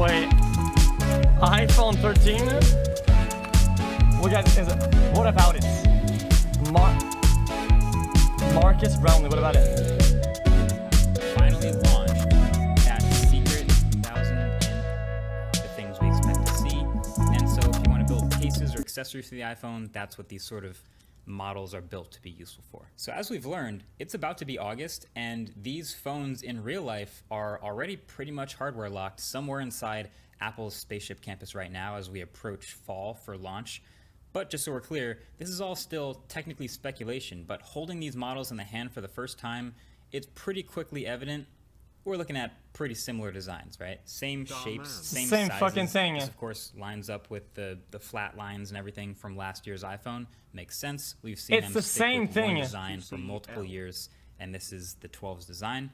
Wait. iPhone 13? What about it? Marques Brownlee, what about it? Finally launched that secret 1000 in the things we expect to see. And so if you want to build cases or accessories for the iPhone, that's what these sort of models are built to be useful for. So as we've learned, it's about to be August, and these phones in real life are already pretty much hardware locked somewhere inside Apple's spaceship campus right now as we approach fall for launch. But just so we're clear, this is all still technically speculation, but holding these models in the hand for the first time, it's pretty quickly evident we're looking at pretty similar designs, right? Same shapes, same sizes. Fucking thing. This, of course, lines up with the flat lines and everything from last year's iPhone. Makes sense. We've seen them stick with one design for multiple years, and this is the 12's design.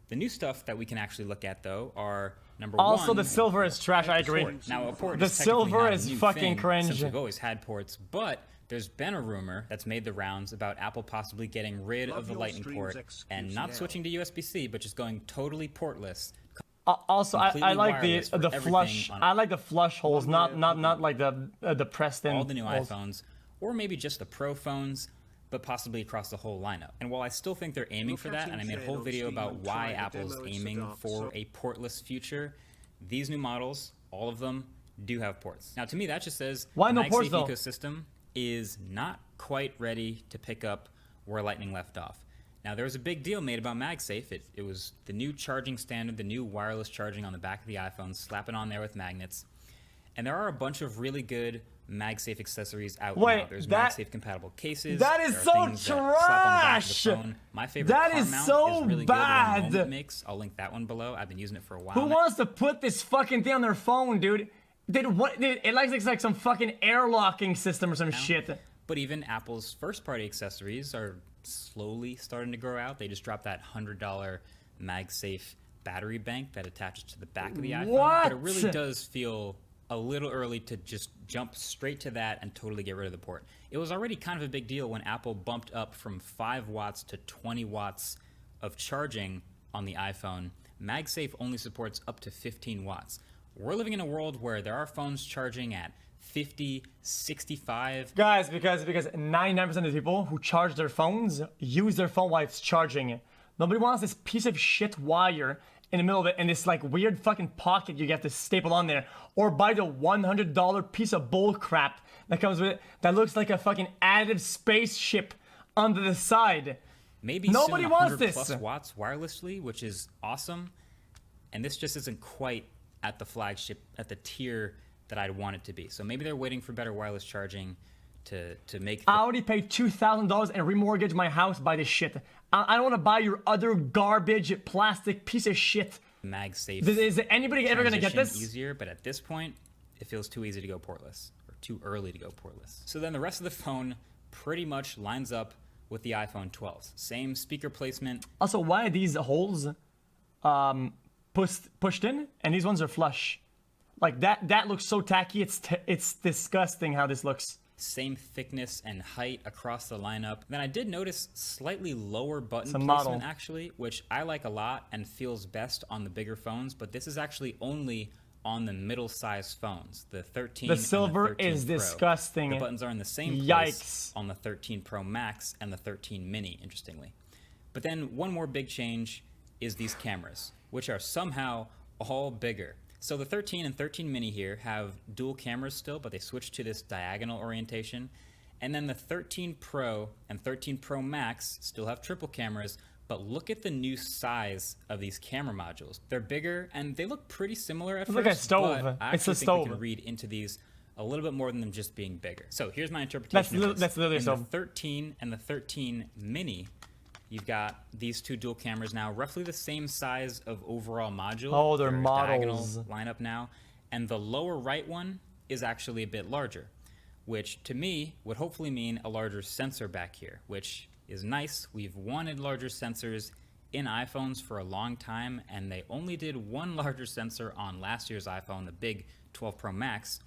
The new stuff that we can actually look at, though, are number one. Also, the silver is trash. I agree. Now, a port the is technically silver not a is new fucking thing, cringe. Since we've always had ports, but there's been a rumor that's made the rounds about Apple possibly getting rid of the Lightning port and not switching to USB-C, but just going totally portless. Also, I like the flush. I like the flush holes, not like the pressed in. All the new holes. iPhones, or maybe just the Pro phones, but possibly across the whole lineup. And while I still think they're aiming for that, and I made a whole video about why Apple's aiming for a portless future, these new models, all of them, do have ports. Now, to me, that just says why no the ports though? ecosystem is not quite ready to pick up where Lightning left off. Now, there was a big deal made about MagSafe. It was the new charging standard, the new wireless charging on the back of the iPhone, slap it on there with magnets. And there are a bunch of really good MagSafe accessories out now. There's MagSafe compatible cases. That is so trash. My favorite that car is mount so is really bad. good. It makes. I'll link that one below. I've been using it for a while. Who wants to put this fucking thing on their phone, dude? It looks like some fucking air locking system or some shit. But even Apple's first-party accessories are slowly starting to grow out. They just dropped that $100 MagSafe battery bank that attaches to the back of the iPhone. What? But it really does feel a little early to just jump straight to that and totally get rid of the port. It was already kind of a big deal when Apple bumped up from 5 watts to 20 watts of charging on the iPhone. MagSafe only supports up to 15 watts. We're living in a world where there are phones charging at 50, 65. Guys, because 99% of the people who charge their phones use their phone while it's charging. Nobody wants this piece of shit wire in the middle of it and this like weird fucking pocket you get to staple on there, or buy the $100 piece of bull crap that comes with it that looks like a fucking additive spaceship under the side. Maybe nobody soon wants 100 this. plus watts wirelessly, which is awesome. And this just isn't quite at the flagship, at the tier that I'd want it to be. So maybe they're waiting for better wireless charging to make. I already paid $2,000 and remortgaged my house by this shit. I don't want to buy your other garbage plastic piece of shit. MagSafe. Is anybody ever gonna get this? Easier, but at this point, it feels too easy to go portless, or too early to go portless. So then the rest of the phone pretty much lines up with the iPhone 12. Same speaker placement. Also, why are these holes pushed in and these ones are flush? Like that looks so tacky. It's disgusting how this looks. Same thickness and height across the lineup. Then I did notice slightly lower button Some placement model. actually, which I like a lot and feels best on the bigger phones, but this is actually only on the middle-sized phones, the 13 The silver and the 13 is Pro. disgusting. The buttons are in the same place Yikes. on the 13 Pro Max and the 13 Mini, interestingly. But then one more big change is these cameras, which are somehow all bigger. So the 13 and 13 Mini here have dual cameras still, but they switched to this diagonal orientation. And then the 13 Pro and 13 Pro Max still have triple cameras, but look at the new size of these camera modules. They're bigger and they look pretty similar at first. Look at a stove. But I It's a actually think stove. we can read into these a little bit more than them just being bigger. So here's my interpretation. That's literally a In the stove. 13 and the 13 Mini, you've got these two dual cameras now, roughly the same size of overall module. Oh, they're diagonal models. lineup now. And the lower right one is actually a bit larger, which to me would hopefully mean a larger sensor back here, which is nice. We've wanted larger sensors in iPhones for a long time, and they only did one larger sensor on last year's iPhone, the big 12 Pro Max.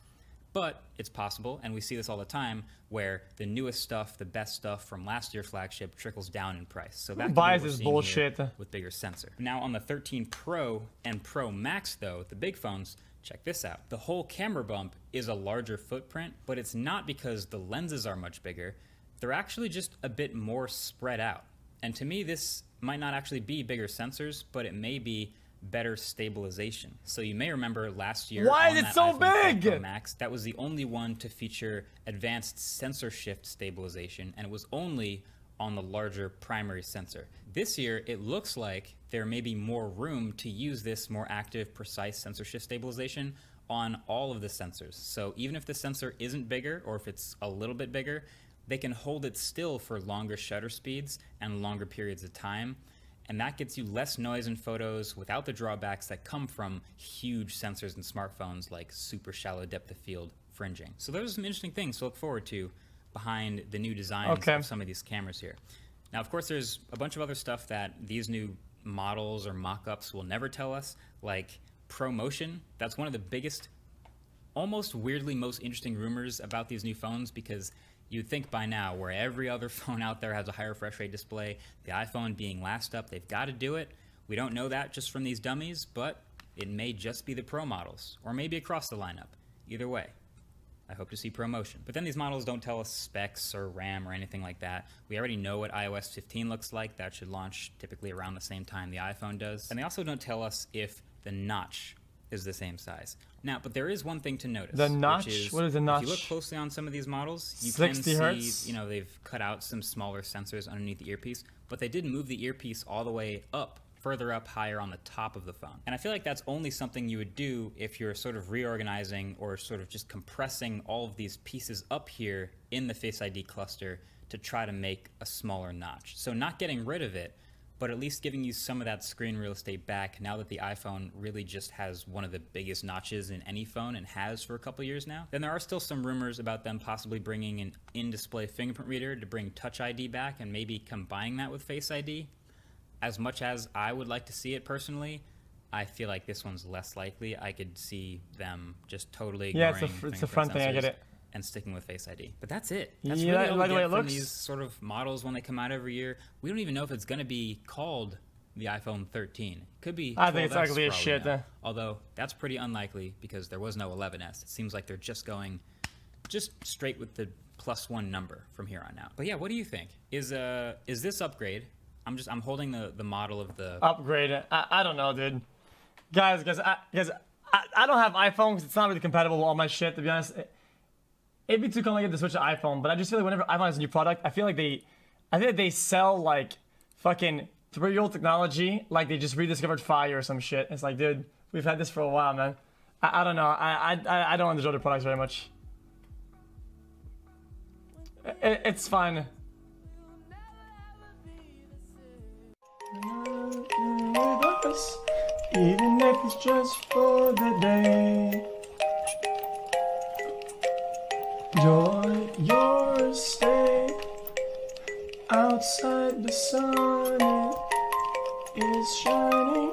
But it's possible, and we see this all the time, where the newest stuff, the best stuff from last year's flagship trickles down in price. So that could be buys what we're this seeing bullshit? here with bigger sensor. Now on the 13 Pro and Pro Max though, the big phones, check this out. The whole camera bump is a larger footprint, but it's not because the lenses are much bigger. They're actually just a bit more spread out. And to me, this might not actually be bigger sensors, but it may be better stabilization. So you may remember last year, why is it so big? Pro Max, that was the only one to feature advanced sensor shift stabilization, and it was only on the larger primary sensor. This year, it looks like there may be more room to use this more active, precise sensor shift stabilization on all of the sensors. So even if the sensor isn't bigger, or if it's a little bit bigger, they can hold it still for longer shutter speeds and longer periods of time. And that gets you less noise in photos without the drawbacks that come from huge sensors in smartphones like super shallow depth of field fringing. So those are some interesting things to look forward to behind the new designs of some of these cameras here. Now, of course, there's a bunch of other stuff that these new models or mock-ups will never tell us, like ProMotion. That's one of the biggest, almost weirdly most interesting rumors about these new phones, because you'd think by now, where every other phone out there has a high refresh rate display, the iPhone being last up, they've got to do it. We don't know that just from these dummies, but it may just be the Pro models, or maybe across the lineup. Either way, I hope to see ProMotion. But then these models don't tell us specs or RAM or anything like that. We already know what iOS 15 looks like. That should launch typically around the same time the iPhone does. And they also don't tell us if the notch is the same size. Now, but there is one thing to notice. The notch? Which is, what is the notch? if you look closely on some of these models, you 60 can hertz? see, you know, they've cut out some smaller sensors underneath the earpiece, but they did move the earpiece all the way up, further up, higher on the top of the phone. And I feel like that's only something you would do if you're sort of reorganizing or sort of just compressing all of these pieces up here in the Face ID cluster to try to make a smaller notch. So not getting rid of it, but at least giving you some of that screen real estate back now that the iPhone really just has one of the biggest notches in any phone and has for a couple years now. Then there are still some rumors about them possibly bringing an in-display fingerprint reader to bring Touch ID back and maybe combining that with Face ID. As much as I would like to see it personally, I feel like this one's less likely. I could see them just totally ignoring it's a front thing, I get it. And sticking with Face ID. But that's it. That's Yeah, really all like we the way get it from looks. these sort of models when they come out every year. We don't even know if it's going to be called the iPhone 13. It could be 12S, I think it's ugly as for all we shit. know. Although that's pretty unlikely because there was no 11S. It seems like they're just going just straight with the +1 number from here on out. But yeah, what do you think? Is this upgrade? I'm holding the model of the upgrade. I don't know, dude. Guys, I don't have iPhones. It's not really compatible with all my shit, to be honest. It'd be too complicated to switch to iPhone, but I just feel like whenever iPhone has a new product, I feel like they sell like fucking 3-year-old technology, like they just rediscovered fire or some shit. It's like, dude, we've had this for a while, man. I don't know. I don't enjoy the products very much. It's fine. Even if it's just for the day. Joy, your stay outside the sun, it is shining.